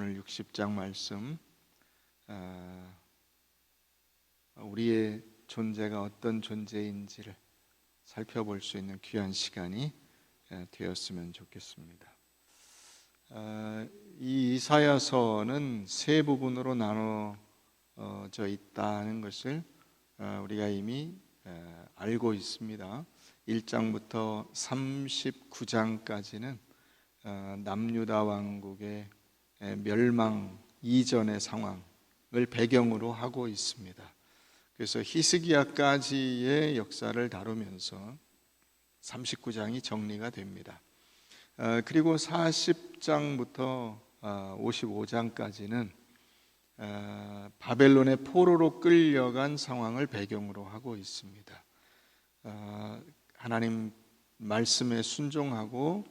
오늘 60장 말씀, 우리의 존재가 어떤 존재인지를 살펴볼 수 있는 귀한 시간이 되었으면 좋겠습니다. 이 이사야서는 세 부분으로 나눠져 있다는 것을 우리가 이미 알고 있습니다. 1장부터 39장까지는 남유다 왕국의 멸망 이전의 상황을 배경으로 하고 있습니다. 그래서 히스기야까지의 역사를 다루면서 39장이 정리가 됩니다. 그리고 40장부터 55장까지는 바벨론의 포로로 끌려간 상황을 배경으로 하고 있습니다. 하나님 말씀에 순종하고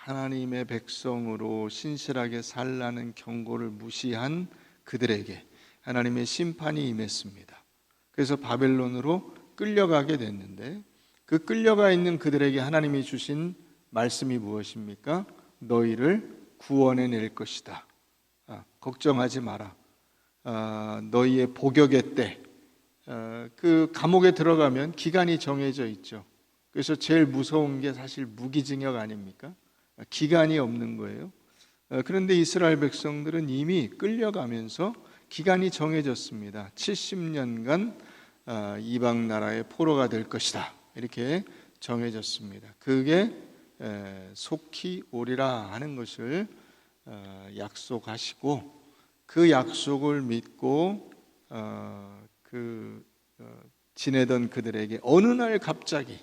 하나님의 백성으로 신실하게 살라는 경고를 무시한 그들에게 하나님의 심판이 임했습니다. 그래서 바벨론으로 끌려가게 됐는데, 그 끌려가 있는 그들에게 하나님이 주신 말씀이 무엇입니까? 너희를 구원해낼 것이다. 걱정하지 마라. 너희의 복역의 때, 그 감옥에 들어가면 기간이 정해져 있죠. 그래서 제일 무서운 게 사실 무기징역 아닙니까? 기간이 없는 거예요. 그런데 이스라엘 백성들은 이미 끌려가면서 기간이 정해졌습니다. 70년간 이방 나라의 포로가 될 것이다, 이렇게 정해졌습니다. 그게 속히 오리라 하는 것을 약속하시고, 그 약속을 믿고 지내던 그들에게 어느 날 갑자기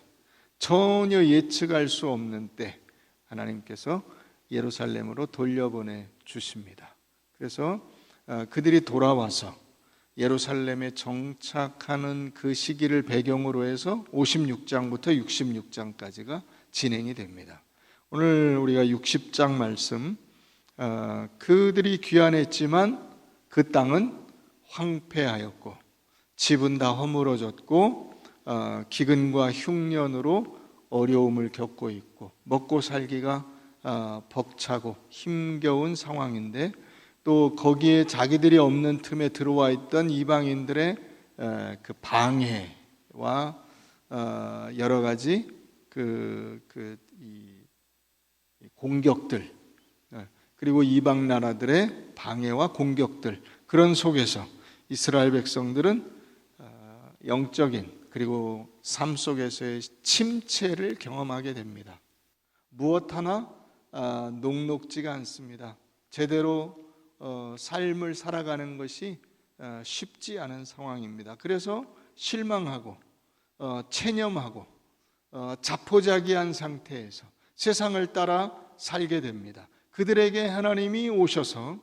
전혀 예측할 수 없는 때 하나님께서 예루살렘으로 돌려보내 주십니다. 그래서 그들이 돌아와서 예루살렘에 정착하는 그 시기를 배경으로 해서 56장부터 66장까지가 진행이 됩니다. 오늘 우리가 60장 말씀, 그들이 귀환했지만 그 땅은 황폐하였고 집은 다 허물어졌고 기근과 흉년으로 어려움을 겪고 있고 먹고 살기가 벅차고 힘겨운 상황인데, 또 거기에 자기들이 없는 틈에 들어와 있던 이방인들의 그 방해와 여러 가지 이 공격들, 그리고 이방 나라들의 방해와 공격들, 그런 속에서 이스라엘 백성들은 영적인 그리고 삶 속에서의 침체를 경험하게 됩니다. 무엇 하나 녹록지가 않습니다. 제대로 삶을 살아가는 것이 쉽지 않은 상황입니다. 그래서 실망하고 체념하고 자포자기한 상태에서 세상을 따라 살게 됩니다. 그들에게 하나님이 오셔서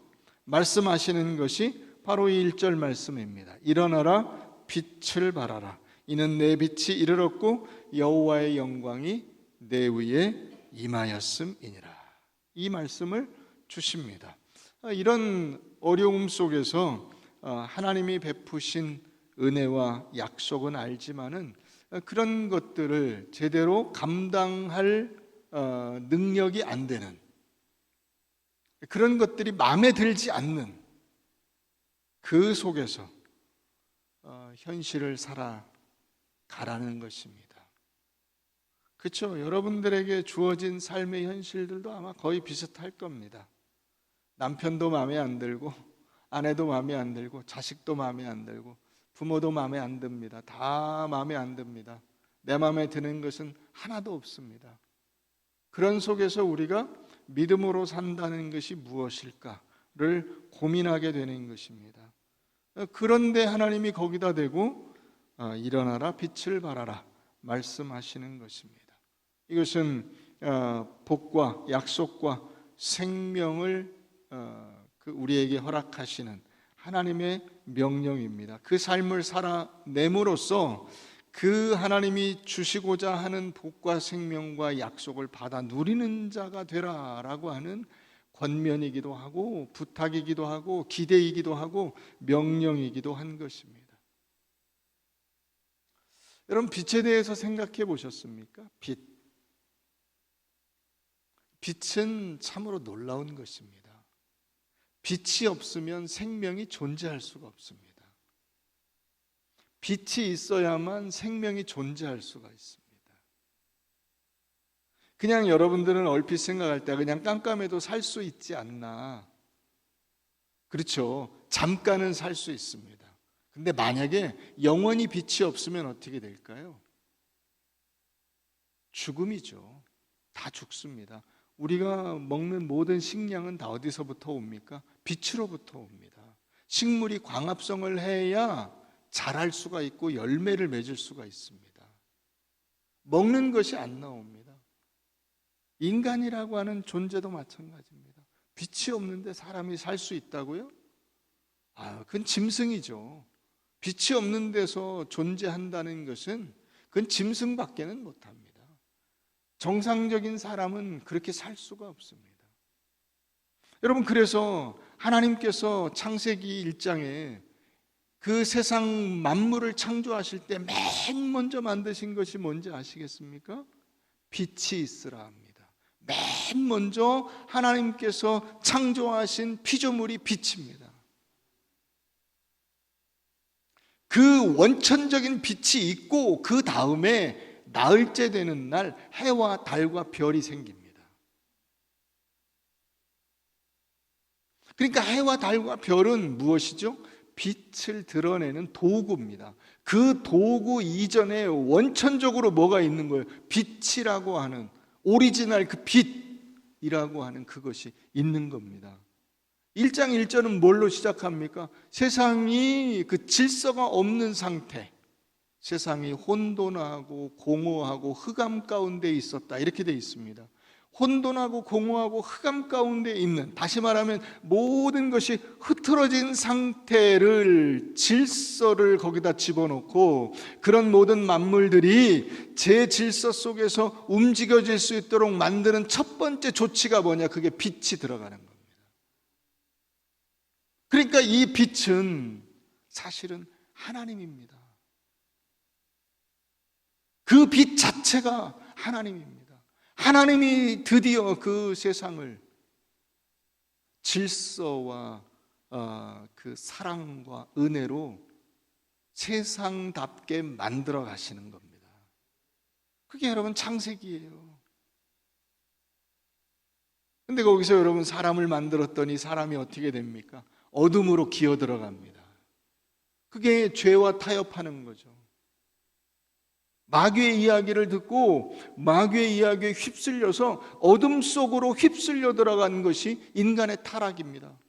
말씀하시는 것이 바로 이 1절 말씀입니다. 일어나라, 빛을 발하라. 이는 내 빛이 이르렀고 여호와의 영광이 내 위에 임하였음이니라. 이 말씀을 주십니다. 이런 어려움 속에서 하나님이 베푸신 은혜와 약속은 알지만은 그런 것들을 제대로 감당할 능력이 안 되는, 그런 것들이 마음에 들지 않는 그 속에서 현실을 살아가라는 것입니다. 그렇죠? 여러분들에게 주어진 삶의 현실들도 아마 거의 비슷할 겁니다. 남편도 마음에 안 들고, 아내도 마음에 안 들고, 자식도 마음에 안 들고, 부모도 마음에 안 듭니다. 다 마음에 안 듭니다. 내 마음에 드는 것은 하나도 없습니다. 그런 속에서 우리가 믿음으로 산다는 것이 무엇일까를 고민하게 되는 것입니다. 그런데 하나님이 거기다 대고 일어나라, 빛을 발하라 말씀하시는 것입니다. 이것은 복과 약속과 생명을 우리에게 허락하시는 하나님의 명령입니다. 그 삶을 살아냄으로써 그 하나님이 주시고자 하는 복과 생명과 약속을 받아 누리는 자가 되라라고 하는 권면이기도 하고 부탁이기도 하고 기대이기도 하고 명령이기도 한 것입니다. 여러분, 빛에 대해서 생각해 보셨습니까? 빛은 참으로 놀라운 것입니다. 빛이 없으면 생명이 존재할 수가 없습니다. 빛이 있어야만 생명이 존재할 수가 있습니다. 그냥 여러분들은 얼핏 생각할 때 그냥 깜깜해도 살 수 있지 않나. 그렇죠. 잠깐은 살 수 있습니다. 근데 만약에 영원히 빛이 없으면 어떻게 될까요? 죽음이죠. 다 죽습니다. 우리가 먹는 모든 식량은 다 어디서부터 옵니까? 빛으로부터 옵니다. 식물이 광합성을 해야 자랄 수가 있고 열매를 맺을 수가 있습니다. 먹는 것이 안 나옵니다. 인간이라고 하는 존재도 마찬가지입니다. 빛이 없는데 사람이 살 수 있다고요? 그건 짐승이죠. 빛이 없는 데서 존재한다는 것은 그건 짐승밖에는 못합니다. 정상적인 사람은 그렇게 살 수가 없습니다. 여러분, 그래서 하나님께서 창세기 1장에 그 세상 만물을 창조하실 때 맨 먼저 만드신 것이 뭔지 아시겠습니까? 빛이 있으라 합니다. 맨 먼저 하나님께서 창조하신 피조물이 빛입니다. 그 원천적인 빛이 있고 그 다음에 나흘째 되는 날 해와 달과 별이 생깁니다. 그러니까 해와 달과 별은 무엇이죠? 빛을 드러내는 도구입니다. 그 도구 이전에 원천적으로 뭐가 있는 거예요? 빛이라고 하는 오리지널 그 빛이라고 하는 그것이 있는 겁니다. 1장 1절은 뭘로 시작합니까? 세상이 그 질서가 없는 상태, 세상이 혼돈하고 공허하고 흑암 가운데 있었다, 이렇게 되어 있습니다. 혼돈하고 공허하고 흑암 가운데 있는, 다시 말하면 모든 것이 흐트러진 상태를, 질서를 거기다 집어넣고 그런 모든 만물들이 제 질서 속에서 움직여질 수 있도록 만드는 첫 번째 조치가 뭐냐? 그게 빛이 들어가는 겁니다. 그러니까 이 빛은 사실은 하나님입니다. 그 빛 자체가 하나님입니다. 하나님이 드디어 그 세상을 질서와 그 사랑과 은혜로 세상답게 만들어 가시는 겁니다. 그게 여러분 창세기예요. 근데 거기서 여러분 사람을 만들었더니 사람이 어떻게 됩니까? 어둠으로 기어 들어갑니다. 그게 죄와 타협하는 거죠. 마귀의 이야기를 듣고 마귀의 이야기에 휩쓸려서 어둠 속으로 휩쓸려 들어간 것이 인간의 타락입니다.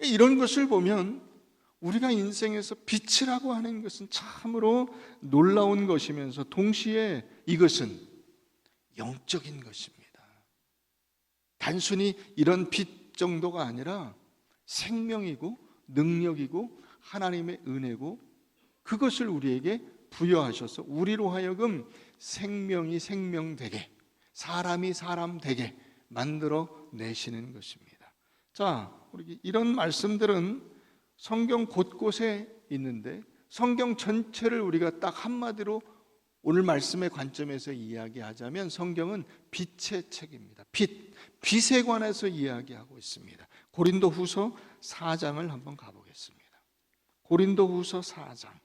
이런 것을 보면 우리가 인생에서 빛이라고 하는 것은 참으로 놀라운 것이면서 동시에 이것은 영적인 것입니다. 단순히 이런 빛 정도가 아니라 생명이고 능력이고 하나님의 은혜고 그것을 우리에게 부여하셔서 우리로 하여금 생명이 생명 되게, 사람이 사람 되게 만들어 내시는 것입니다. 자, 우리 이런 말씀들은 성경 곳곳에 있는데 성경 전체를 우리가 딱 한마디로 오늘 말씀의 관점에서 이야기하자면 성경은 빛의 책입니다. 빛에 관해서 이야기하고 있습니다. 고린도후서 4장을 한번 가보겠습니다. 고린도후서 4장.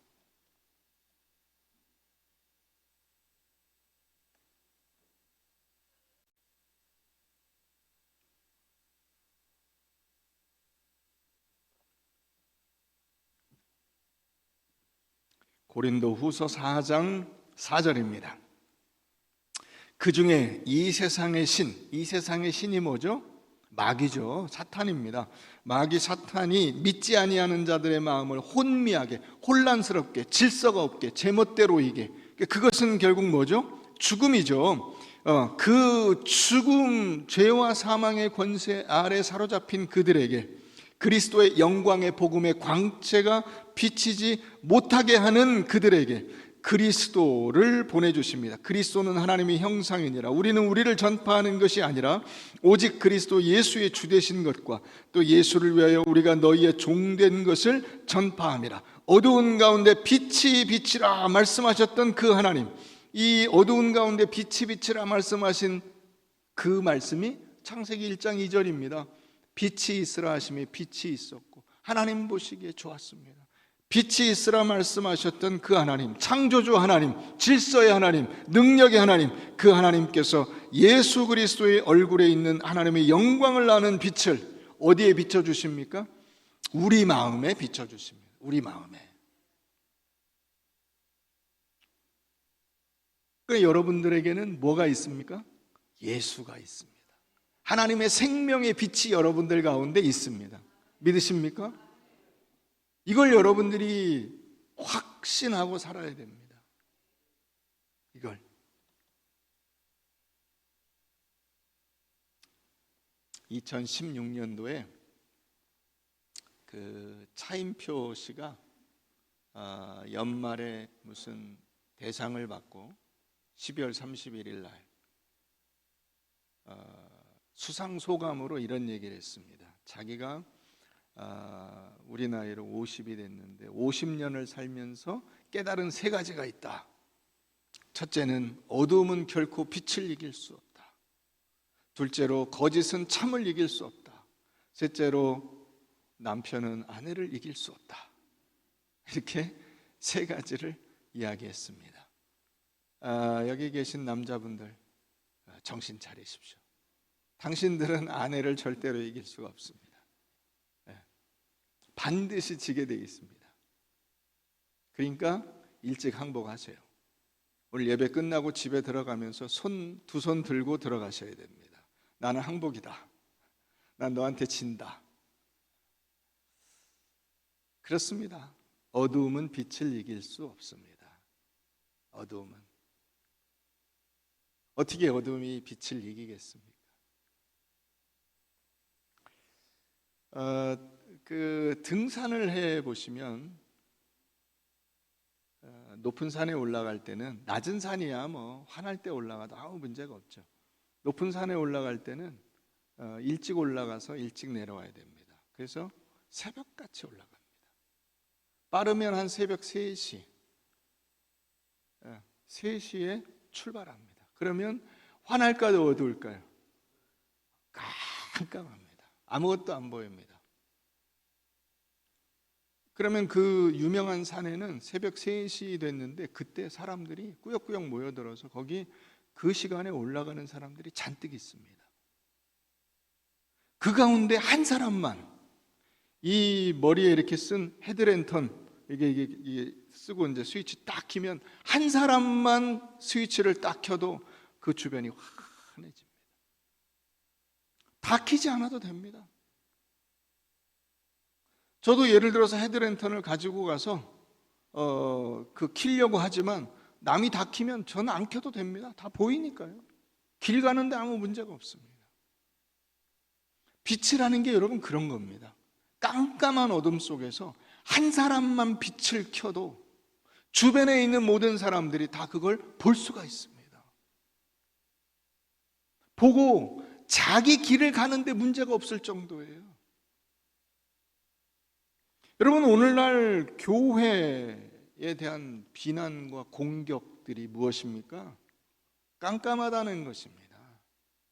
고린도후서 4장 4절입니다. 그 중에 이 세상의 신이 뭐죠? 마귀죠. 사탄입니다. 마귀 사탄이 믿지 아니하는 자들의 마음을 혼미하게, 혼란스럽게, 질서가 없게, 제멋대로이게, 그것은 결국 뭐죠? 죽음이죠. 그 죽음, 죄와 사망의 권세 아래 사로잡힌 그들에게 그리스도의 영광의 복음의 광채가 비치지 못하게 하는 그들에게 그리스도를 보내주십니다. 그리스도는 하나님의 형상이니라. 우리는 우리를 전파하는 것이 아니라 오직 그리스도 예수의 주되신 것과 또 예수를 위하여 우리가 너희의 종된 것을 전파함이라. 어두운 가운데 빛이 빛이라 말씀하셨던 그 하나님, 이 어두운 가운데 빛이 빛이라 말씀하신 그 말씀이 창세기 1장 2절입니다. 빛이 있으라 하심에 빛이 있었고 하나님 보시기에 좋았습니다. 빛이 있으라 말씀하셨던 그 하나님, 창조주 하나님, 질서의 하나님, 능력의 하나님, 그 하나님께서 예수 그리스도의 얼굴에 있는 하나님의 영광을 나는 빛을 어디에 비춰주십니까? 우리 마음에 비춰주십니다. 우리 마음에. 그러니까 여러분들에게는 뭐가 있습니까? 예수가 있습니다. 하나님의 생명의 빛이 여러분들 가운데 있습니다. 믿으십니까? 이걸 여러분들이 확신하고 살아야 됩니다. 이걸. 2016년도에 그 차인표 씨가 연말에 무슨 대상을 받고 12월 31일 날 수상 소감으로 이런 얘기를 했습니다. 자기가 우리 나이로 50이 됐는데 50년을 살면서 깨달은 세 가지가 있다. 첫째는 어두움은 결코 빛을 이길 수 없다. 둘째로 거짓은 참을 이길 수 없다. 셋째로 남편은 아내를 이길 수 없다. 이렇게 세 가지를 이야기했습니다. 여기 계신 남자분들 정신 차리십시오. 당신들은 아내를 절대로 이길 수가 없습니다. 반드시 지게 되어 있습니다. 그러니까 일찍 항복하세요. 오늘 예배 끝나고 집에 들어가면서 두 손 들고 들어가셔야 됩니다. 나는 항복이다. 난 너한테 진다. 그렇습니다. 어두움은 빛을 이길 수 없습니다. 어두움은. 어떻게 어두움이 빛을 이기겠습니까? 그 등산을 해 보시면 높은 산에 올라갈 때는 낮은 산이야 뭐 화날 때 올라가도 아무 문제가 없죠. 높은 산에 올라갈 때는 일찍 올라가서 일찍 내려와야 됩니다. 그래서 새벽같이 올라갑니다. 빠르면 한 새벽 3시 3시에 출발합니다. 그러면 환할까요 어두울까요? 깜깜합니다. 아무것도 안 보입니다. 그러면 그 유명한 산에는 새벽 3시 됐는데 그때 사람들이 꾸역꾸역 모여들어서 거기 그 시간에 올라가는 사람들이 잔뜩 있습니다. 그 가운데 한 사람만 이 머리에 이렇게 쓴 헤드랜턴 이게 쓰고 이제 스위치 딱 키면 한 사람만 스위치를 딱 켜도 그 주변이 환해집니다. 다 키지 않아도 됩니다. 저도 예를 들어서 헤드랜턴을 가지고 가서 그 키려고 하지만 남이 다 키면 저는 안 켜도 됩니다. 다 보이니까요. 길 가는데 아무 문제가 없습니다. 빛이라는 게 여러분 그런 겁니다. 깜깜한 어둠 속에서 한 사람만 빛을 켜도 주변에 있는 모든 사람들이 다 그걸 볼 수가 있습니다. 보고 자기 길을 가는데 문제가 없을 정도예요. 여러분 오늘날 교회에 대한 비난과 공격들이 무엇입니까? 깜깜하다는 것입니다.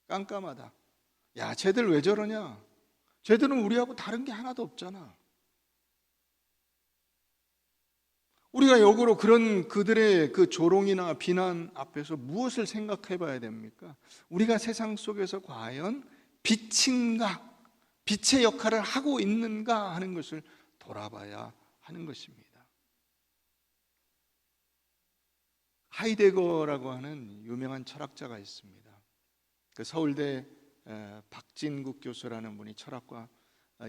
깜깜하다. 야, 쟤들 왜 저러냐? 쟤들은 우리하고 다른 게 하나도 없잖아. 우리가 역으로 그런 그들의 그 조롱이나 비난 앞에서 무엇을 생각해 봐야 됩니까? 우리가 세상 속에서 과연 빛인가? 빛의 역할을 하고 있는가 하는 것을 돌아봐야 하는 것입니다. 하이데거라고 하는 유명한 철학자가 있습니다. 그 서울대 박진국 교수라는 분이 철학과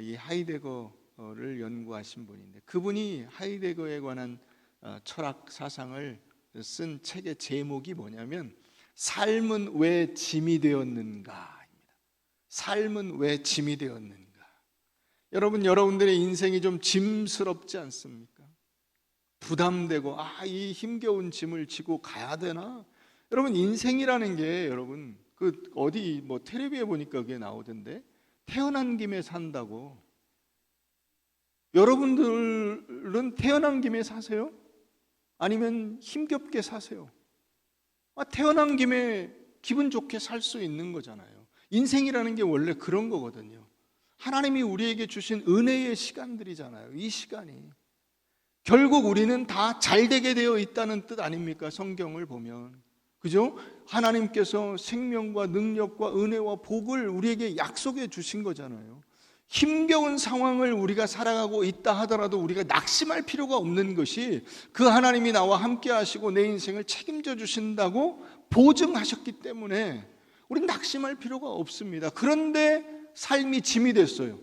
이 하이데거를 연구하신 분인데 그분이 하이데거에 관한 철학 사상을 쓴 책의 제목이 뭐냐면 삶은 왜 짐이 되었는가입니다. 삶은 왜 짐이 되었는가. 여러분들의 인생이 좀 짐스럽지 않습니까? 부담되고 이 힘겨운 짐을 지고 가야 되나? 여러분 인생이라는 게 여러분 그 어디 뭐 텔레비에 보니까 그게 나오던데 태어난 김에 산다고. 여러분들은 태어난 김에 사세요? 아니면 힘겹게 사세요? 태어난 김에 기분 좋게 살 수 있는 거잖아요. 인생이라는 게 원래 그런 거거든요. 하나님이 우리에게 주신 은혜의 시간들이잖아요. 이 시간이 결국 우리는 다 잘되게 되어 있다는 뜻 아닙니까? 성경을 보면, 그죠? 하나님께서 생명과 능력과 은혜와 복을 우리에게 약속해 주신 거잖아요. 힘겨운 상황을 우리가 살아가고 있다 하더라도 우리가 낙심할 필요가 없는 것이, 그 하나님이 나와 함께 하시고 내 인생을 책임져 주신다고 보증하셨기 때문에 우리는 낙심할 필요가 없습니다. 그런데 삶이 짐이 됐어요.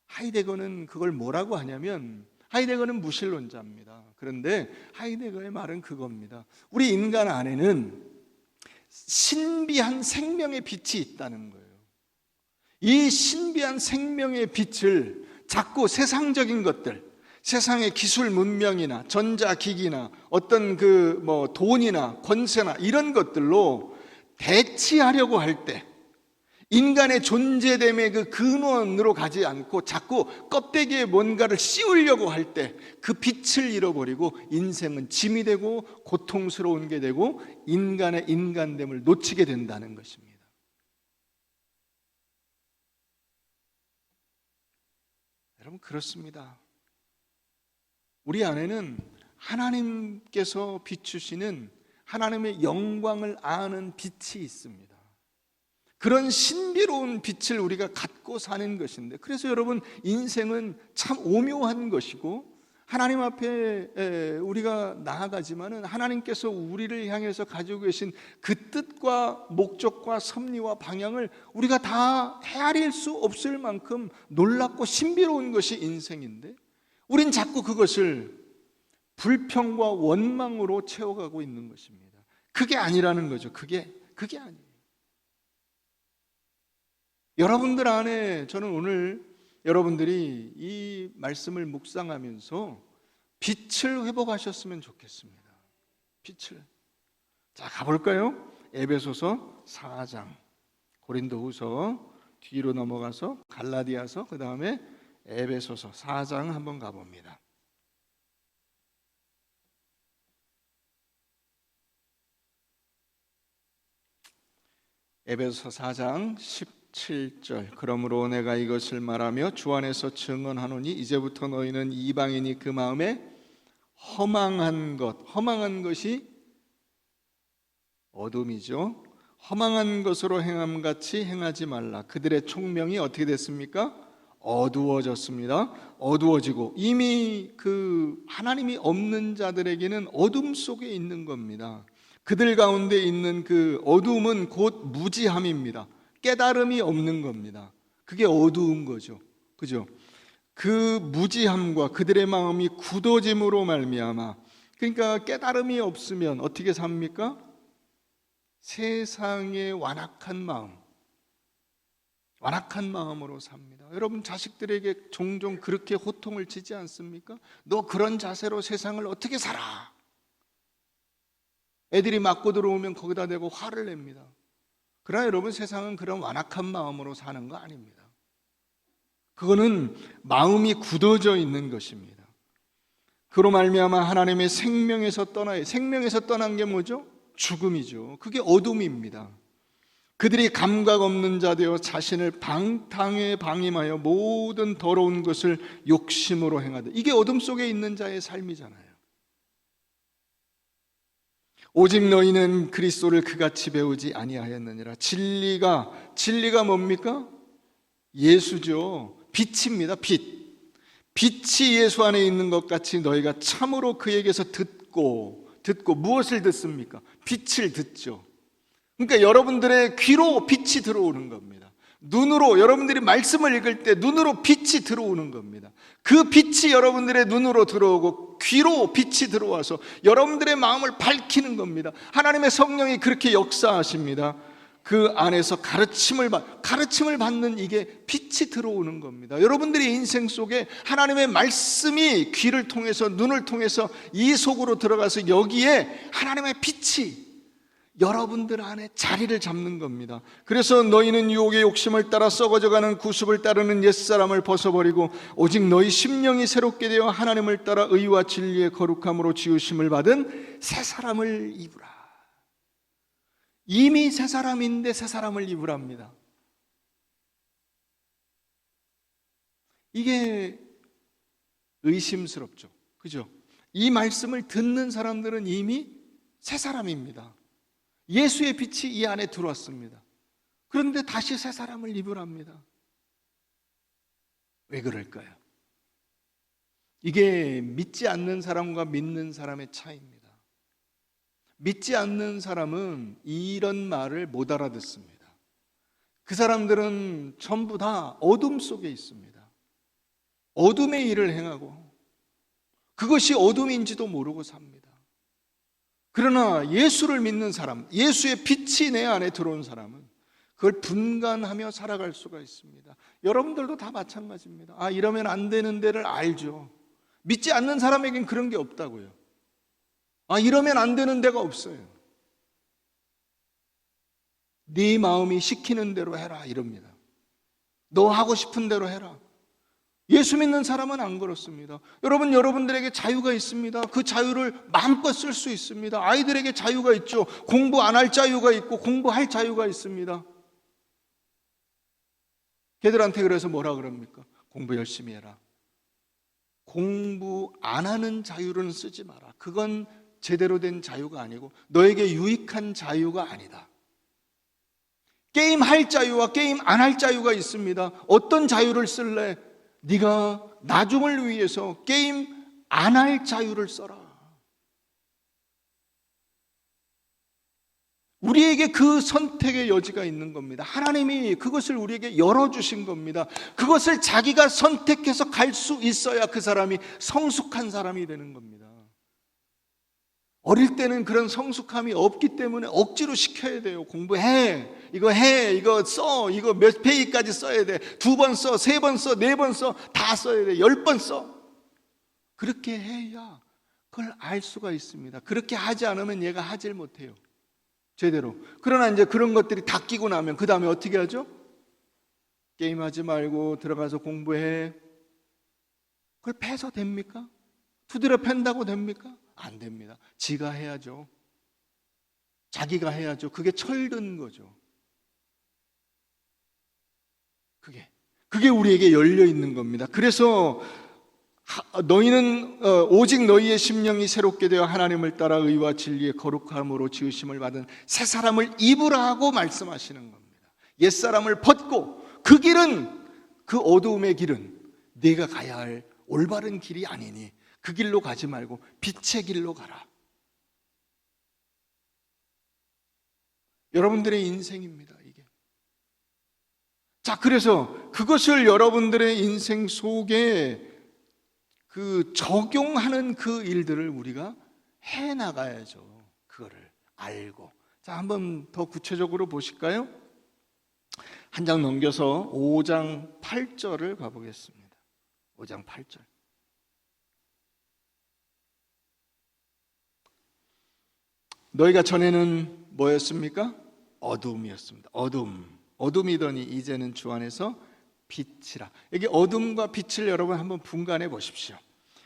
하이데거는 그걸 뭐라고 하냐면, 하이데거는 무신론자입니다. 그런데 하이데거의 말은 그겁니다. 우리 인간 안에는 신비한 생명의 빛이 있다는 거예요. 이 신비한 생명의 빛을 자꾸 세상적인 것들, 세상의 기술 문명이나 전자기기나 어떤 돈이나 권세나 이런 것들로 대치하려고 할 때, 인간의 존재됨의 그 근원으로 가지 않고 자꾸 껍데기에 뭔가를 씌우려고 할 때 그 빛을 잃어버리고 인생은 짐이 되고 고통스러운 게 되고 인간의 인간됨을 놓치게 된다는 것입니다. 여러분, 그렇습니다. 우리 안에는 하나님께서 비추시는 하나님의 영광을 아는 빛이 있습니다. 그런 신비로운 빛을 우리가 갖고 사는 것인데, 그래서 여러분, 인생은 참 오묘한 것이고, 하나님 앞에 우리가 나아가지만은 하나님께서 우리를 향해서 가지고 계신 그 뜻과 목적과 섭리와 방향을 우리가 다 헤아릴 수 없을 만큼 놀랍고 신비로운 것이 인생인데, 우린 자꾸 그것을 불평과 원망으로 채워가고 있는 것입니다. 그게 아니라는 거죠. 그게 아니에요. 여러분들 안에, 저는 오늘 여러분들이 이 말씀을 묵상하면서 빛을 회복하셨으면 좋겠습니다. 빛을. 자, 가볼까요? 에베소서 4장, 고린도후서 뒤로 넘어가서 갈라디아서, 그 다음에 에베소서 4장 한번 가봅니다. 에베소서 4장 17절. 그러므로 내가 이것을 말하며 주 안에서 증언하노니 이제부터 너희는 이방인이 그 마음에 허망한 것이 어둠이죠. 허망한 것으로 행함같이 행하지 말라. 그들의 총명이 어떻게 됐습니까? 어두워졌습니다. 어두워지고, 이미 그 하나님이 없는 자들에게는 어둠 속에 있는 겁니다. 그들 가운데 있는 그 어둠은 곧 무지함입니다. 깨달음이 없는 겁니다. 그게 어두운 거죠. 그죠? 그 무지함과 그들의 마음이 굳어짐으로 말미암아, 그러니까 깨달음이 없으면 어떻게 삽니까? 세상의 완악한 마음으로 삽니다. 여러분, 자식들에게 종종 그렇게 호통을 치지 않습니까? 너 그런 자세로 세상을 어떻게 살아? 애들이 맞고 들어오면 거기다 대고 화를 냅니다. 그러나 여러분, 세상은 그런 완악한 마음으로 사는 거 아닙니다. 그거는 마음이 굳어져 있는 것입니다. 그로 말미암아 하나님의 생명에서 떠난 게 뭐죠? 죽음이죠. 그게 어둠입니다. 그들이 감각 없는 자 되어 자신을 방탕에 방임하여 모든 더러운 것을 욕심으로 행하되, 이게 어둠 속에 있는 자의 삶이잖아요. 오직 너희는 그리스도를 그같이 배우지 아니하였느니라. 진리가 뭡니까? 예수죠. 빛입니다. 빛이 예수 안에 있는 것 같이 너희가 참으로 그에게서 듣고 무엇을 듣습니까? 빛을 듣죠. 그러니까 여러분들의 귀로 빛이 들어오는 겁니다. 눈으로, 여러분들이 말씀을 읽을 때 눈으로 빛이 들어오는 겁니다. 그 빛이 여러분들의 눈으로 들어오고 귀로 빛이 들어와서 여러분들의 마음을 밝히는 겁니다. 하나님의 성령이 그렇게 역사하십니다. 그 안에서 가르침을 받는 이게 빛이 들어오는 겁니다. 여러분들의 인생 속에 하나님의 말씀이 귀를 통해서, 눈을 통해서 이 속으로 들어가서 여기에 하나님의 빛이 여러분들 안에 자리를 잡는 겁니다. 그래서 너희는 유혹의 욕심을 따라 썩어져가는 구습을 따르는 옛사람을 벗어버리고 오직 너희 심령이 새롭게 되어 하나님을 따라 의와 진리의 거룩함으로 지으심을 받은 새 사람을 입으라. 이미 새 사람인데 새 사람을 입으랍니다. 이게 의심스럽죠. 그죠? 이 말씀을 듣는 사람들은 이미 새 사람입니다. 예수의 빛이 이 안에 들어왔습니다. 그런데 다시 새 사람을 입으랍니다. 왜 그럴까요? 이게 믿지 않는 사람과 믿는 사람의 차이입니다. 믿지 않는 사람은 이런 말을 못 알아듣습니다. 그 사람들은 전부 다 어둠 속에 있습니다. 어둠의 일을 행하고 그것이 어둠인지도 모르고 삽니다. 그러나 예수를 믿는 사람, 예수의 빛이 내 안에 들어온 사람은 그걸 분간하며 살아갈 수가 있습니다. 여러분들도 다 마찬가지입니다. 아, 이러면 안 되는 데를 알죠. 믿지 않는 사람에겐 그런 게 없다고요. 아, 이러면 안 되는 데가 없어요. 네 마음이 시키는 대로 해라 이럽니다. 너 하고 싶은 대로 해라. 예수 믿는 사람은 안 그렇습니다. 여러분, 여러분들에게 자유가 있습니다. 그 자유를 마음껏 쓸 수 있습니다. 아이들에게 자유가 있죠. 공부 안 할 자유가 있고 공부할 자유가 있습니다. 걔들한테 그래서 뭐라 그럽니까? 공부 열심히 해라. 공부 안 하는 자유는 쓰지 마라. 그건 제대로 된 자유가 아니고 너에게 유익한 자유가 아니다. 게임 할 자유와 게임 안 할 자유가 있습니다. 어떤 자유를 쓸래? 네가 나중을 위해서 게임 안 할 자유를 써라. 우리에게 그 선택의 여지가 있는 겁니다. 하나님이 그것을 우리에게 열어주신 겁니다. 그것을 자기가 선택해서 갈 수 있어야 그 사람이 성숙한 사람이 되는 겁니다. 어릴 때는 그런 성숙함이 없기 때문에 억지로 시켜야 돼요. 공부해, 이거 써, 이거 몇 페이지까지 써야 돼. 2번 써, 3번 써, 4번 써, 다 써야 돼. 10번 써. 그렇게 해야 그걸 알 수가 있습니다. 그렇게 하지 않으면 얘가 하질 못해요, 제대로. 그러나 이제 그런 것들이 다 끼고 나면 그 다음에 어떻게 하죠? 게임하지 말고 들어가서 공부해. 그걸 패서 됩니까? 두드려 팬다고 됩니까? 안 됩니다. 지가 해야죠. 자기가 해야죠. 그게 철든 거죠. 그게 우리에게 열려 있는 겁니다. 그래서 너희는 오직 너희의 심령이 새롭게 되어 하나님을 따라 의와 진리의 거룩함으로 지으심을 받은 새 사람을 입으라 하고 말씀하시는 겁니다. 옛사람을 벗고 그 길은, 그 어두움의 길은 네가 가야 할 올바른 길이 아니니 그 길로 가지 말고 빛의 길로 가라. 여러분들의 인생입니다, 이게. 자, 그래서 그것을 여러분들의 인생 속에 그 적용하는 그 일들을 우리가 해 나가야죠. 그거를 알고. 자, 한번 더 구체적으로 보실까요? 한 장 넘겨서 5장 8절을 가보겠습니다. 5장 8절. 너희가 전에는 뭐였습니까? 어둠이었습니다. 어둠이더니 이제는 주 안에서 빛이라. 여기 어둠과 빛을 여러분 한번 분간해 보십시오.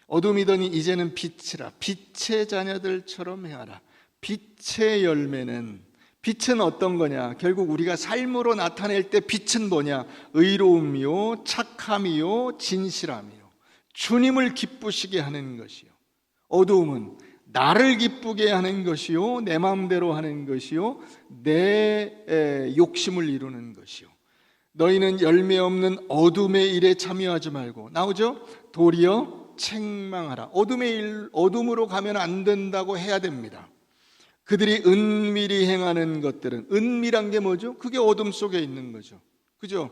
어둠이더니 이제는 빛이라. 빛의 자녀들처럼 행하라. 빛의 열매는, 빛은 어떤 거냐? 결국 우리가 삶으로 나타낼 때 빛은 뭐냐? 의로움이요, 착함이요, 진실함이요, 주님을 기쁘시게 하는 것이요. 어두움은 나를 기쁘게 하는 것이요, 내 마음대로 하는 것이요, 내 욕심을 이루는 것이요. 너희는 열매 없는 어둠의 일에 참여하지 말고, 나오죠? 도리어 책망하라. 어둠의 일, 어둠으로 가면 안 된다고 해야 됩니다. 그들이 은밀히 행하는 것들은, 은밀한 게 뭐죠? 그게 어둠 속에 있는 거죠. 그죠?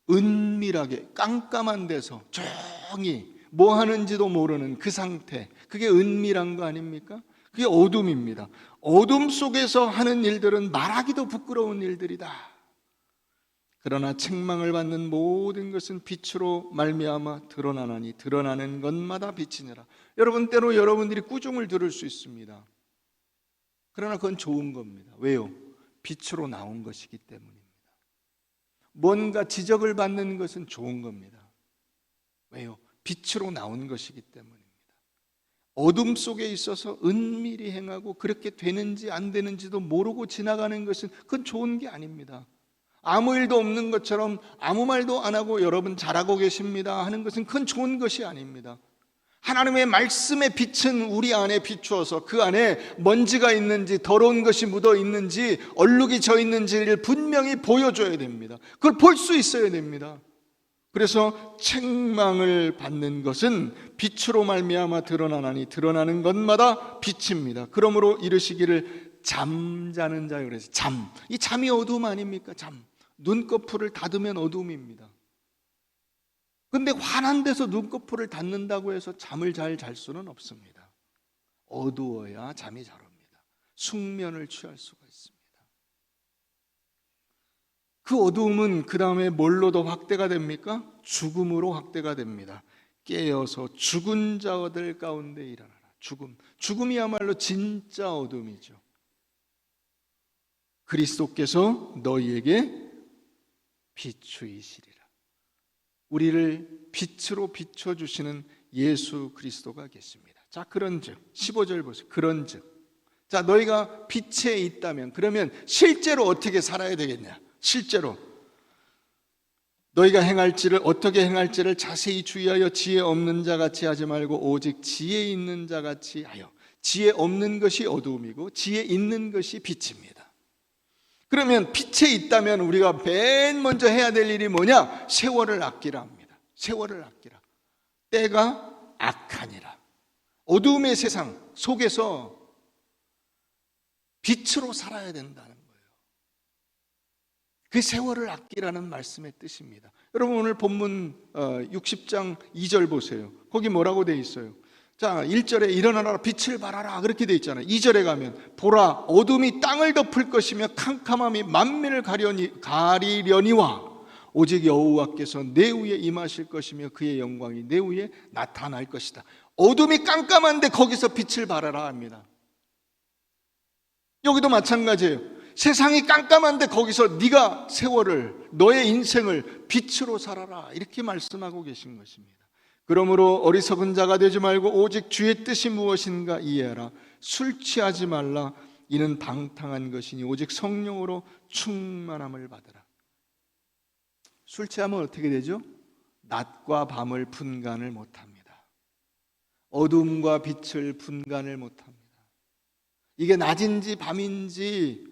은밀하게 깜깜한 데서 조용히 뭐 하는지도 모르는 그 상태, 그게 은밀한 거 아닙니까? 그게 어둠입니다. 어둠 속에서 하는 일들은 말하기도 부끄러운 일들이다. 그러나 책망을 받는 모든 것은 빛으로 말미암아 드러나나니 드러나는 것마다 빛이니라. 여러분, 때로 여러분들이 꾸중을 들을 수 있습니다. 그러나 그건 좋은 겁니다. 왜요? 빛으로 나온 것이기 때문입니다. 뭔가 지적을 받는 것은 좋은 겁니다. 왜요? 빛으로 나온 것이기 때문입니다. 어둠 속에 있어서 은밀히 행하고 그렇게 되는지 안 되는지도 모르고 지나가는 것은 그건 좋은 게 아닙니다. 아무 일도 없는 것처럼 아무 말도 안 하고 여러분 잘하고 계십니다 하는 것은 그건 좋은 것이 아닙니다. 하나님의 말씀의 빛은 우리 안에 비추어서 그 안에 먼지가 있는지 더러운 것이 묻어 있는지 얼룩이 져 있는지를 분명히 보여줘야 됩니다. 그걸 볼 수 있어야 됩니다. 그래서 책망을 받는 것은 빛으로 말미암아 드러나나니 드러나는 것마다 빛입니다. 그러므로 이르시기를 잠자는 자여. 그래서 이 잠이 어두움 아닙니까? 눈꺼풀을 닫으면 어두움입니다. 근데 환한 데서 눈꺼풀을 닫는다고 해서 잠을 잘 잘 수는 없습니다. 어두워야 잠이 잘 옵니다. 숙면을 취할 수가 있습니다. 그 어두움은 그 다음에 뭘로 더 확대가 됩니까? 죽음으로 확대가 됩니다. 깨어서 죽은 자들 가운데 일어나라. 죽음이야말로 진짜 어둠이죠. 그리스도께서 너희에게 빛이시리라. 우리를 빛으로 비춰주시는 예수 그리스도가 계십니다. 자, 그런즉 15절 보세요. 그런즉 자, 너희가 빛에 있다면 그러면 실제로 어떻게 살아야 되겠냐? 실제로 너희가 어떻게 행할지를 자세히 주의하여 지혜 없는 자같이 하지 말고 오직 지혜 있는 자같이 하여. 지혜 없는 것이 어두움이고 지혜 있는 것이 빛입니다. 그러면 빛에 있다면 우리가 맨 먼저 해야 될 일이 뭐냐? 세월을 아끼라 합니다. 세월을 아끼라. 때가 악하니라. 어두움의 세상 속에서 빛으로 살아야 된다는 거예요. 그 세월을 아끼라는 말씀의 뜻입니다. 여러분 오늘 본문 60장 2절 보세요. 거기 뭐라고 돼 있어요? 자, 1절에 일어나라 빛을 발하라 그렇게 돼 있잖아요. 2절에 가면 보라 어둠이 땅을 덮을 것이며 캄캄함이 만민을 가리려니와 오직 여호와께서 내 위에 임하실 것이며 그의 영광이 내 위에 나타날 것이다. 어둠이 깜깜한데 거기서 빛을 발하라 합니다. 여기도 마찬가지예요. 세상이 깜깜한데 거기서 네가 세월을, 너의 인생을 빛으로 살아라 이렇게 말씀하고 계신 것입니다. 그러므로 어리석은 자가 되지 말고 오직 주의 뜻이 무엇인가 이해하라. 술 취하지 말라. 이는 방탕한 것이니 오직 성령으로 충만함을 받으라. 술 취하면 어떻게 되죠? 낮과 밤을 분간을 못합니다. 어둠과 빛을 분간을 못합니다. 이게 낮인지 밤인지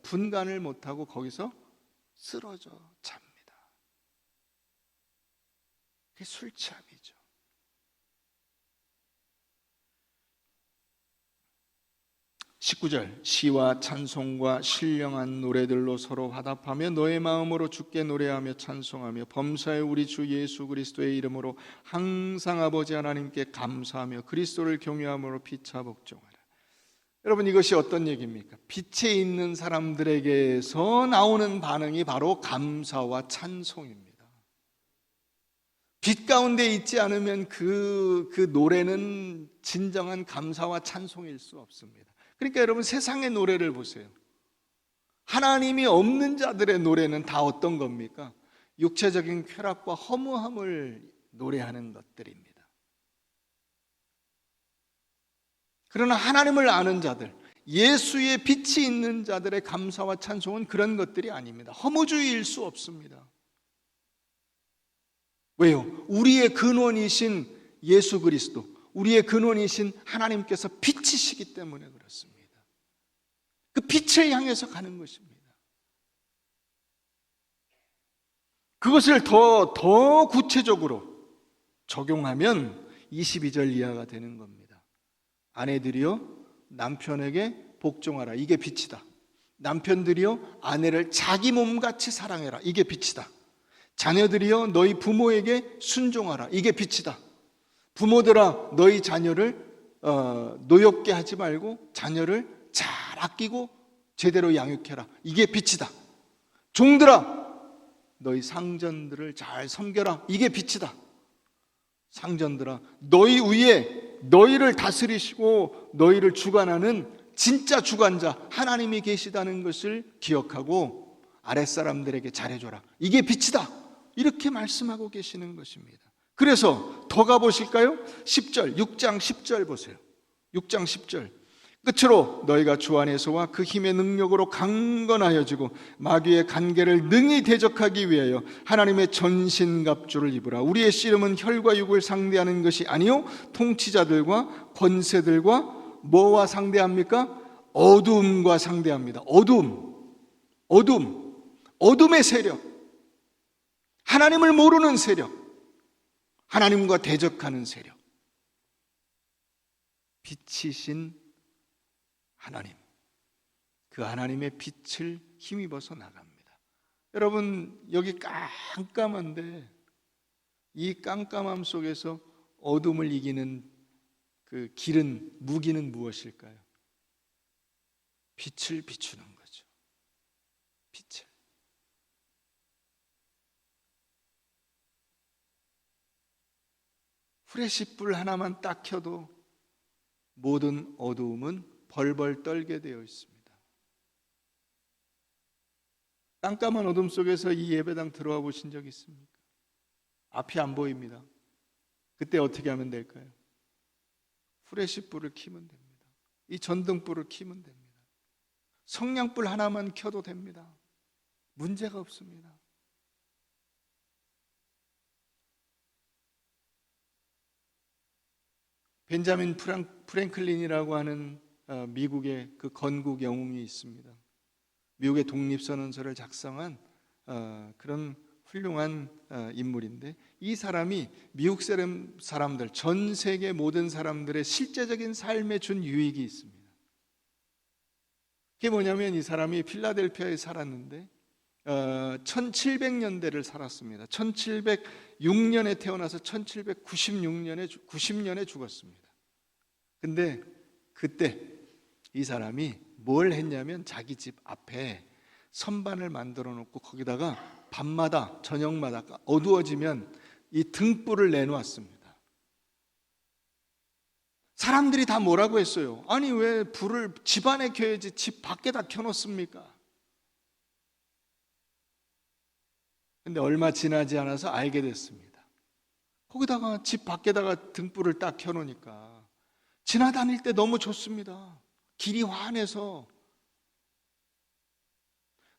분간을 못하고 거기서 쓰러져 잡니다. 그게 술 취함이죠. (19절) 시와 찬송과 신령한 노래들로 서로 화답하며 너의 마음으로 주께 노래하며 찬송하며 범사의 우리 주 예수 그리스도의 이름으로 항상 아버지 하나님께 감사하며 그리스도를 경외함으로 피차 복종하라. 여러분 이것이 어떤 얘기입니까? 빛에 있는 사람들에게서 나오는 반응이 바로 감사와 찬송입니다. 빛 가운데 있지 않으면 그 노래는 진정한 감사와 찬송일 수 없습니다. 그러니까 여러분 세상의 노래를 보세요. 하나님이 없는 자들의 노래는 다 어떤 겁니까? 육체적인 쾌락과 허무함을 노래하는 것들입니다. 그러나 하나님을 아는 자들, 예수의 빛이 있는 자들의 감사와 찬송은 그런 것들이 아닙니다. 허무주의일 수 없습니다. 왜요? 우리의 근원이신 예수 그리스도, 우리의 근원이신 하나님께서 빛이시기 때문에 그렇습니다. 그 빛을 향해서 가는 것입니다. 그것을 더 구체적으로 적용하면 22절 이하가 되는 겁니다. 아내들이여 남편에게 복종하라. 이게 빛이다. 남편들이여 아내를 자기 몸같이 사랑해라. 이게 빛이다. 자녀들이여 너희 부모에게 순종하라. 이게 빛이다. 부모들아 너희 자녀를 노엽게 하지 말고 자녀를 잘 아끼고 제대로 양육해라. 이게 빛이다. 종들아 너희 상전들을 잘 섬겨라. 이게 빛이다. 상전들아 너희 위에 너희를 다스리시고 너희를 주관하는 진짜 주관자 하나님이 계시다는 것을 기억하고 아랫사람들에게 잘해줘라. 이게 빛이다. 이렇게 말씀하고 계시는 것입니다. 그래서 더 가보실까요? 10절, 6장 10절 보세요. 6장 10절. 끝으로 너희가 주 안에서와 그 힘의 능력으로 강건하여지고 마귀의 간계를 능히 대적하기 위하여 하나님의 전신갑주를 입으라. 우리의 씨름은 혈과 육을 상대하는 것이 아니요 통치자들과 권세들과 뭐와 상대합니까? 어둠과 상대합니다. 어둠의 세력, 하나님을 모르는 세력, 하나님과 대적하는 세력, 빛이신 하나님, 그 하나님의 빛을 힘입어서 나갑니다. 여러분, 여기 깜깜한데 이 깜깜함 속에서 어둠을 이기는 그 길은, 무기는 무엇일까요? 빛을 비추는 거죠. 빛을. 후레쉬불 하나만 딱 켜도 모든 어두움은 벌벌 떨게 되어 있습니다. 깜깜한 어둠 속에서 이 예배당 들어와 보신 적 있습니까? 앞이 안 보입니다. 그때 어떻게 하면 될까요? 후레쉬불을 켜면 됩니다. 이 전등불을 켜면 됩니다. 성냥불 하나만 켜도 됩니다. 문제가 없습니다. 벤자민 프랭클린이라고 하는 미국의 그 건국 영웅이 있습니다. 미국의 독립선언서를 작성한 그런 훌륭한 인물인데, 이 사람이 미국 사람들, 전 세계 모든 사람들의 실제적인 삶에 준 유익이 있습니다. 그게 뭐냐면, 이 사람이 필라델피아에 살았는데 1700년대를 살았습니다. 1706년에 태어나서 1790년에 죽었습니다. 근데 그때 이 사람이 뭘 했냐면, 자기 집 앞에 선반을 만들어 놓고 거기다가 밤마다, 저녁마다 어두워지면 이 등불을 내놓았습니다. 사람들이 다 뭐라고 했어요? 아니, 왜 불을 집 안에 켜야지 집 밖에다 켜놓습니까? 근데 얼마 지나지 않아서 알게 됐습니다. 거기다가 집 밖에다가 등불을 딱 켜놓으니까 지나다닐 때 너무 좋습니다. 길이 환해서.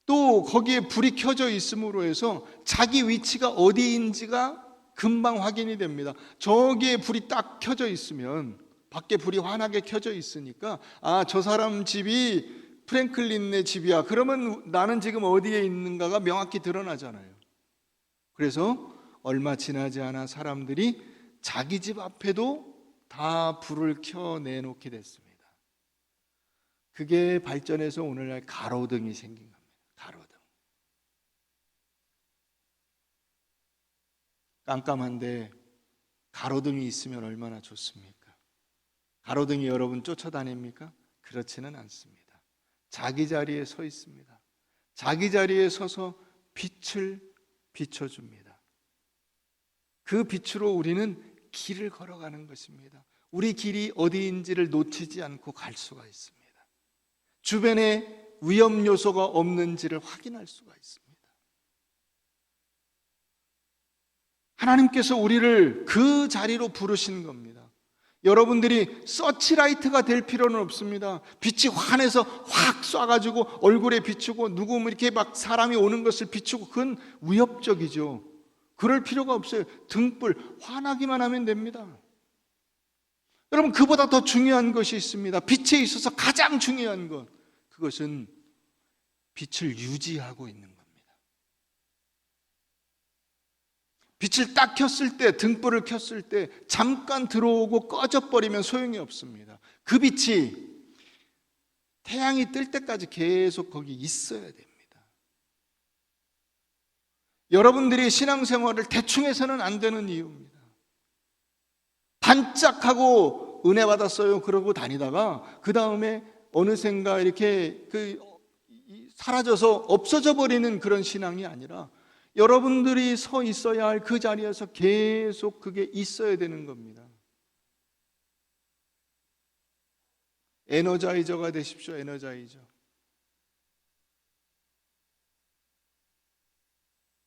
또 거기에 불이 켜져 있음으로 해서 자기 위치가 어디인지가 금방 확인이 됩니다. 저기에 불이 딱 켜져 있으면, 밖에 불이 환하게 켜져 있으니까, 아, 저 사람 집이 프랭클린네 집이야. 그러면 나는 지금 어디에 있는가가 명확히 드러나잖아요. 그래서 얼마 지나지 않아 사람들이 자기 집 앞에도 다 불을 켜내놓게 됐습니다. 그게 발전해서 오늘날 가로등이 생긴 겁니다. 가로등. 깜깜한데 가로등이 있으면 얼마나 좋습니까? 가로등이 여러분 쫓아다닙니까? 그렇지는 않습니다. 자기 자리에 서 있습니다. 자기 자리에 서서 빛을 비춰줍니다. 그 빛으로 우리는 길을 걸어가는 것입니다. 우리 길이 어디인지를 놓치지 않고 갈 수가 있습니다. 주변에 위험 요소가 없는지를 확인할 수가 있습니다. 하나님께서 우리를 그 자리로 부르신 겁니다. 여러분들이 서치라이트가 될 필요는 없습니다. 빛이 환해서 확 쏴가지고 얼굴에 비추고 누구 이렇게 막 사람이 오는 것을 비추고, 그건 위협적이죠. 그럴 필요가 없어요. 등불 환하기만 하면 됩니다. 여러분, 그보다 더 중요한 것이 있습니다. 빛에 있어서 가장 중요한 것, 그것은 빛을 유지하고 있는 겁니다. 빛을 딱 켰을 때, 등불을 켰을 때 잠깐 들어오고 꺼져버리면 소용이 없습니다. 그 빛이 태양이 뜰 때까지 계속 거기 있어야 됩니다. 여러분들이 신앙생활을 대충 해서는 안 되는 이유입니다. 반짝하고 은혜 받았어요 그러고 다니다가 그 다음에 어느샌가 이렇게 사라져서 없어져 버리는 그런 신앙이 아니라, 여러분들이 서 있어야 할 그 자리에서 계속 그게 있어야 되는 겁니다. 에너자이저가 되십시오. 에너자이저.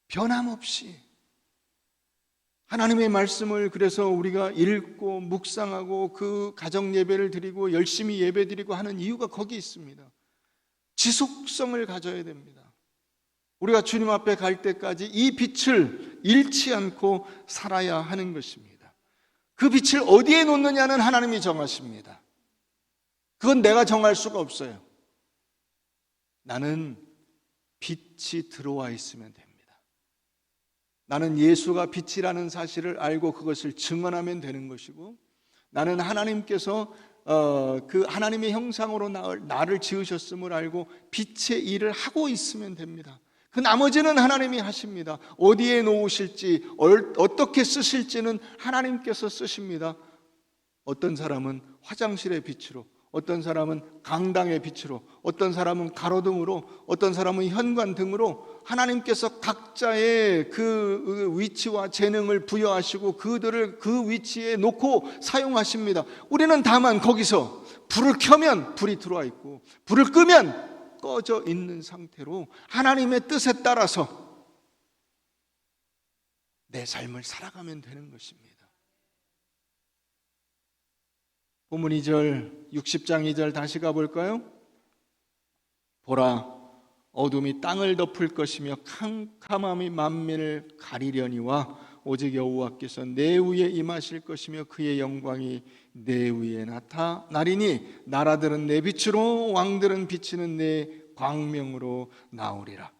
변함없이 하나님의 말씀을 그래서 우리가 읽고 묵상하고 그 가정 예배를 드리고 열심히 예배 드리고 하는 이유가 거기 있습니다. 지속성을 가져야 됩니다. 우리가 주님 앞에 갈 때까지 이 빛을 잃지 않고 살아야 하는 것입니다. 그 빛을 어디에 놓느냐는 하나님이 정하십니다. 그건 내가 정할 수가 없어요. 나는 빛이 들어와 있으면 됩니다. 나는 예수가 빛이라는 사실을 알고 그것을 증언하면 되는 것이고, 나는 하나님께서 그 하나님의 형상으로 나를 지으셨음을 알고 빛의 일을 하고 있으면 됩니다. 그 나머지는 하나님이 하십니다. 어디에 놓으실지 어떻게 쓰실지는 하나님께서 쓰십니다. 어떤 사람은 화장실의 빛으로, 어떤 사람은 강당의 빛으로, 어떤 사람은 가로등으로, 어떤 사람은 현관등으로 하나님께서 각자의 그 위치와 재능을 부여하시고 그들을 그 위치에 놓고 사용하십니다. 우리는 다만 거기서 불을 켜면 불이 들어와 있고 불을 끄면 꺼져 있는 상태로 하나님의 뜻에 따라서 내 삶을 살아가면 되는 것입니다. 본문 2절, 60장 2절 다시 가볼까요? 보라, 어둠이 땅을 덮을 것이며 캄캄함이 만민을 가리려니와 오직 여호와께서 내 위에 임하실 것이며 그의 영광이 내 위에 나타나리니 나라들은 내 빛으로 왕들은 비치는 내 광명으로 나오리라.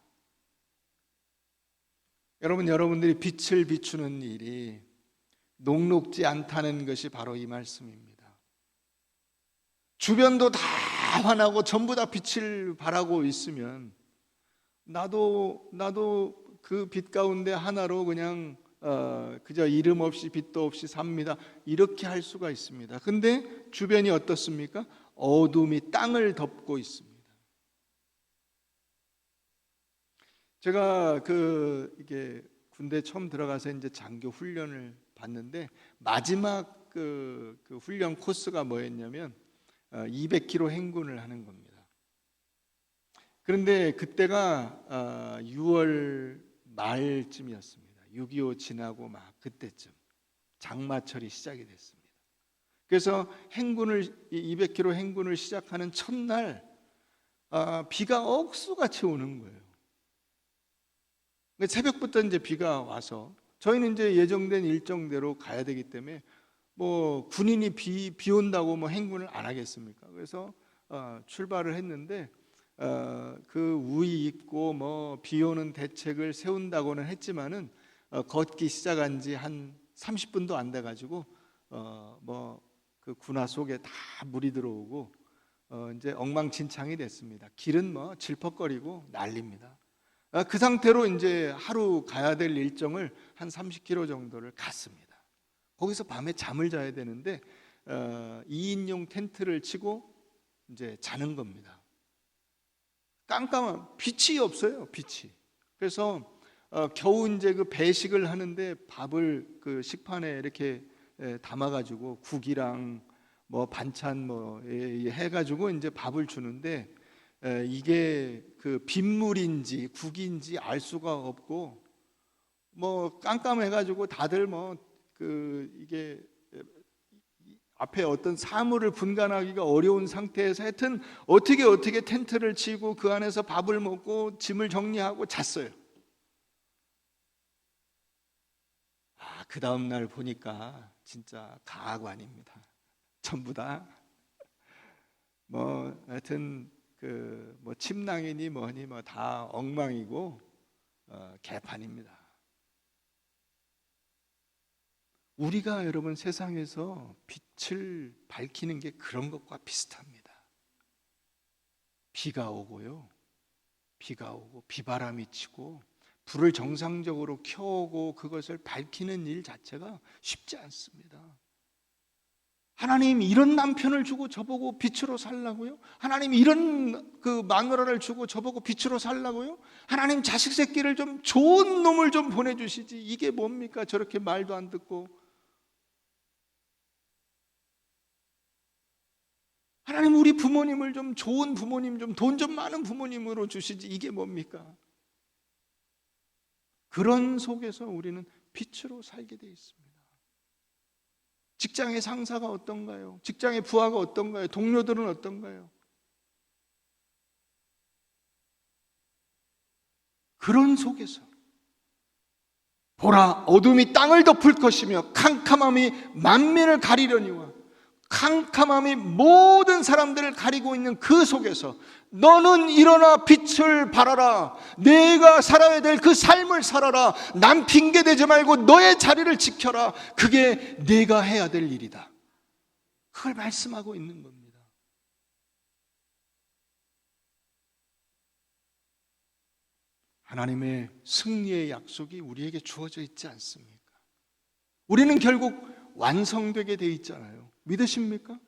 여러분들이 빛을 비추는 일이 녹록지 않다는 것이 바로 이 말씀입니다. 주변도 다 환하고 전부 다 빛을 발하고 있으면 나도 그 빛 가운데 하나로 그냥 그저 이름 없이 빛도 없이 삽니다. 이렇게 할 수가 있습니다. 근데 주변이 어떻습니까? 어둠이 땅을 덮고 있습니다. 제가 이게 군대 처음 들어가서 이제 장교 훈련을 받는데 마지막 그 훈련 코스가 뭐였냐면 200km 행군을 하는 겁니다. 그런데 그때가 6월 말쯤이었습니다. 6.25 지나고 막 그때쯤 장마철이 시작이 됐습니다. 그래서 200km 행군을 시작하는 첫날 비가 억수같이 오는 거예요. 새벽부터 이제 비가 와서 저희는 이제 예정된 일정대로 가야 되기 때문에 뭐 군인이 비 온다고 뭐 행군을 안 하겠습니까? 그래서 출발을 했는데 그 우의 있고 뭐 비 오는 대책을 세운다고는 했지만은 걷기 시작한 지 한 30분도 안 돼 가지고 뭐 그 군화 속에 다 물이 들어오고 이제 엉망진창이 됐습니다. 길은 뭐 질퍽거리고 난립니다. 그 상태로 이제 하루 가야 될 일정을 한 30km 정도를 갔습니다. 거기서 밤에 잠을 자야 되는데 2인용 텐트를 치고 이제 자는 겁니다. 깜깜한 빛이 없어요. 빛이. 그래서 겨우 이제 그 배식을 하는데 밥을 그 식판에 이렇게 담아가지고 국이랑 뭐 반찬 뭐 해가지고 이제 밥을 주는데 이게 그 빗물인지 국인지 알 수가 없고 뭐 깜깜해가지고 다들 뭐 이게 앞에 어떤 사물을 분간하기가 어려운 상태에서 하여튼 어떻게 텐트를 치고 그 안에서 밥을 먹고 짐을 정리하고 잤어요. 그 다음 날 보니까 진짜 가관입니다. 전부 다 뭐 하여튼 뭐 침낭이니 뭐니 뭐 다 엉망이고 개판입니다. 우리가 여러분 세상에서 빛을 밝히는 게 그런 것과 비슷합니다. 비가 오고요. 비가 오고 비바람이 치고 불을 정상적으로 켜고 그것을 밝히는 일 자체가 쉽지 않습니다. 하나님 이런 남편을 주고 저보고 빛으로 살라고요? 하나님 이런 그 마누라를 주고 저보고 빛으로 살라고요? 하나님 자식 새끼를 좀 좋은 놈을 좀 보내주시지 이게 뭡니까? 저렇게 말도 안 듣고 하나님 우리 부모님을 좀 좋은 부모님 좀 돈 좀 많은 부모님으로 주시지 이게 뭡니까? 그런 속에서 우리는 빛으로 살게 되어 있습니다. 직장의 상사가 어떤가요? 직장의 부하가 어떤가요? 동료들은 어떤가요? 그런 속에서 보라, 어둠이 땅을 덮을 것이며 캄캄함이 만민을 가리려니와, 캄캄함이 모든 사람들을 가리고 있는 그 속에서 너는 일어나 빛을 발하라. 내가 살아야 될 그 삶을 살아라. 남 핑계대지 말고 너의 자리를 지켜라. 그게 내가 해야 될 일이다. 그걸 말씀하고 있는 겁니다. 하나님의 승리의 약속이 우리에게 주어져 있지 않습니까? 우리는 결국 완성되게 돼 있잖아요. 믿으십니까?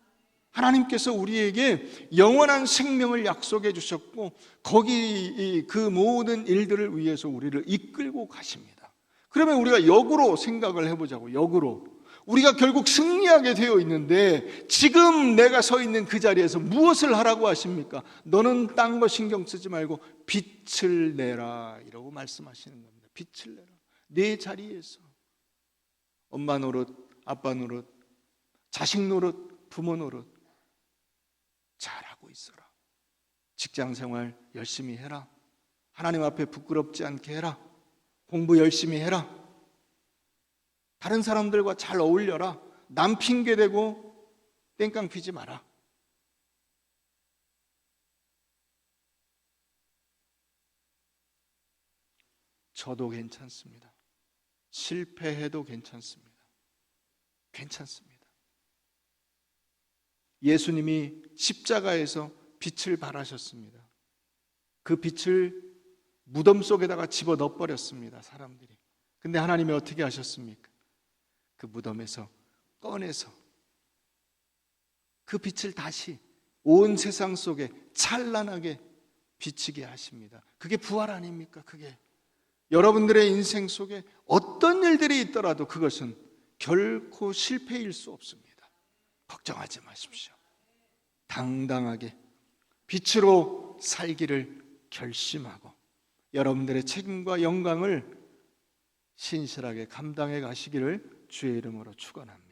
하나님께서 우리에게 영원한 생명을 약속해 주셨고 거기 그 모든 일들을 위해서 우리를 이끌고 가십니다. 그러면 우리가 역으로 생각을 해보자고. 역으로 우리가 결국 승리하게 되어 있는데 지금 내가 서 있는 그 자리에서 무엇을 하라고 하십니까? 너는 딴 거 신경 쓰지 말고 빛을 내라 이라고 말씀하시는 겁니다. 빛을 내라. 내 자리에서 엄마 노릇, 아빠 노릇, 자식 노릇, 부모 노릇 잘하고 있어라. 직장 생활 열심히 해라. 하나님 앞에 부끄럽지 않게 해라. 공부 열심히 해라. 다른 사람들과 잘 어울려라. 남 핑계대고 땡깡 피지 마라. 저도 괜찮습니다. 실패해도 괜찮습니다. 괜찮습니다. 예수님이 십자가에서 빛을 발하셨습니다. 그 빛을 무덤 속에다가 집어넣어 버렸습니다. 사람들이. 근데 하나님이 어떻게 하셨습니까? 그 무덤에서 꺼내서 그 빛을 다시 온 세상 속에 찬란하게 비치게 하십니다. 그게 부활 아닙니까? 그게 여러분들의 인생 속에 어떤 일들이 있더라도 그것은 결코 실패일 수 없습니다. 걱정하지 마십시오. 당당하게 빛으로 살기를 결심하고 여러분들의 책임과 영광을 신실하게 감당해 가시기를 주의 이름으로 축원합니다.